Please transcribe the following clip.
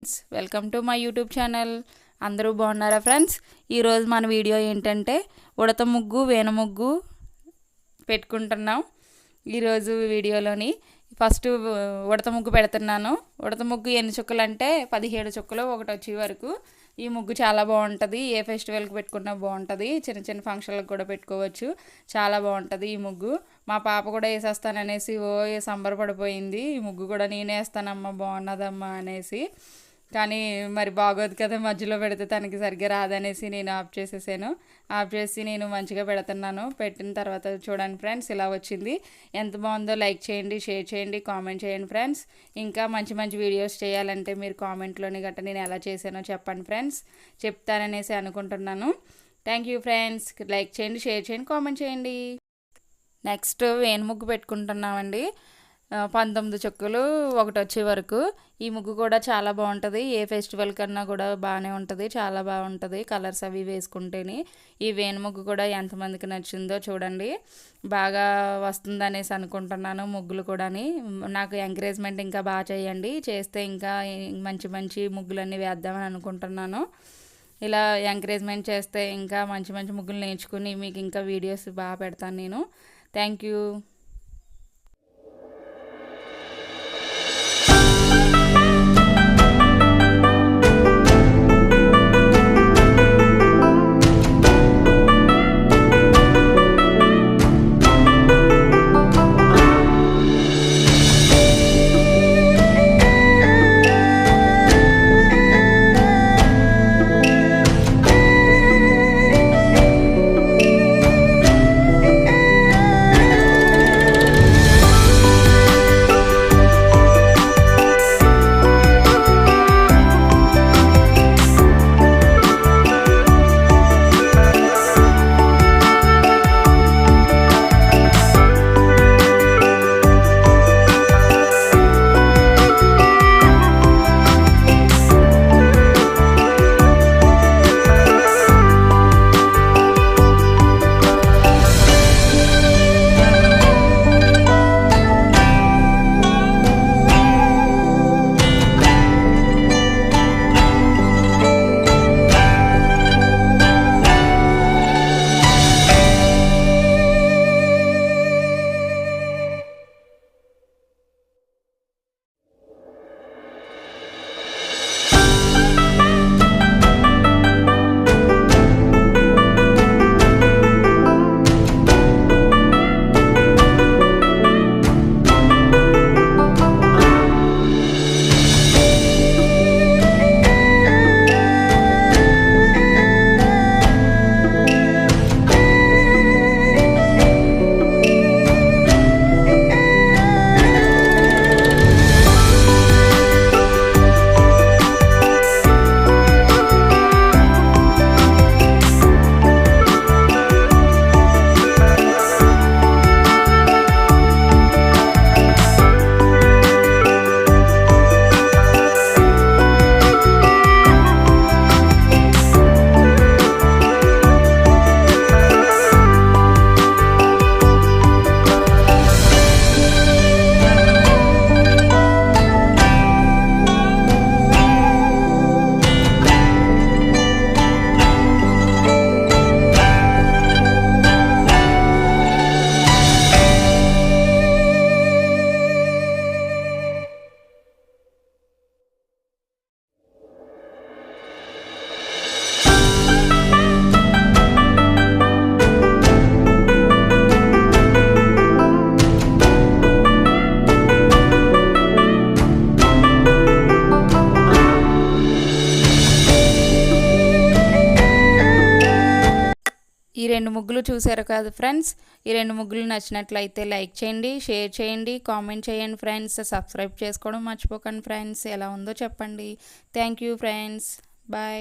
Friends, welcome to my YouTube channel. అందరూ బాగున్నారా friends? ఈరోజు మన వీడియో ఏంటంటే ఉడత ముగ్గు వేన ముగ్గు పెట్టుకుంటున్నాం. ఈరోజు వీడియోలోని ఫస్ట్ ఉడత ముగ్గు పెడుతున్నాను. ఉడత ముగ్గు ఎన్ని చుక్కలు అంటే 17 చుక్కలు ఒకటి వచ్చే వరకు. ఈ ముగ్గు చాలా బాగుంటుంది. ఏ ఫెస్టివల్కి పెట్టుకున్నా బాగుంటుంది. చిన్న చిన్న ఫంక్షన్లకు కూడా పెట్టుకోవచ్చు. చాలా బాగుంటుంది ఈ ముగ్గు. మా పాప కూడా వేసేస్తాననేసి సంబరపడిపోయింది. ఈ ముగ్గు కూడా నేనే వేస్తానమ్మా బాగున్నదమ్మా అనేసి. కానీ మరి బాగోదు కదా, మధ్యలో పెడితే తనకి సరిగ్గా రాదనేసి నేను ఆఫ్ చేసేసాను. ఆఫ్ చేసి నేను మంచిగా పెడుతున్నాను. పెట్టిన తర్వాత చూడండి ఫ్రెండ్స్, ఇలా వచ్చింది. ఎంత బాగుందో లైక్ చేయండి, షేర్ చేయండి, కామెంట్ చేయండి ఫ్రెండ్స్. ఇంకా మంచి మంచి వీడియోస్ చేయాలంటే మీరు కామెంట్లోని గట్రా నేను ఎలా చేశానో చెప్పండి ఫ్రెండ్స్. చెప్తాననేసి అనుకుంటున్నాను. Thank you friends. లైక్ చేయండి, షేర్ చేయండి, కామెంట్ చేయండి. నెక్స్ట్ వేణు ముగ్గు పెట్టుకుంటున్నామండి. 19 చుక్కలు ఒకటి వచ్చే వరకు. ఈ ముగ్గు కూడా చాలా బాగుంటుంది. ఏ ఫెస్టివల్ కన్నా కూడా బాగానే ఉంటుంది. చాలా బాగుంటుంది కలర్స్ అవి వేసుకుంటేనే. ఈ వేణు ముగ్గు కూడా ఎంతమందికి నచ్చిందో చూడండి. బాగా వస్తుంది అనేసి అనుకుంటున్నాను. ముగ్గులు కూడా నాకు ఎంకరేజ్మెంట్ ఇంకా బాగా చేయండి. చేస్తే ఇంకా మంచి మంచి ముగ్గులన్నీ వేద్దామని అనుకుంటున్నాను. ఇలా ఎంకరేజ్మెంట్ చేస్తే ఇంకా మంచి మంచి ముగ్గులు నేర్చుకుని మీకు ఇంకా వీడియోస్ బాగా పెడతాను నేను. Thank you. ఈ 2 ముగ్గులు చూసారు కదా ఫ్రెండ్స్. ఈ 2 ముగ్గులు నచ్చినట్లయితే లైక్ చేయండి, షేర్ చేయండి, కామెంట్ చేయండి ఫ్రెండ్స్. సబ్స్క్రైబ్ చేసుకోవడం మర్చిపోకండి ఫ్రెండ్స్. ఎలా ఉందో చెప్పండి. Thank you friends. బాయ్.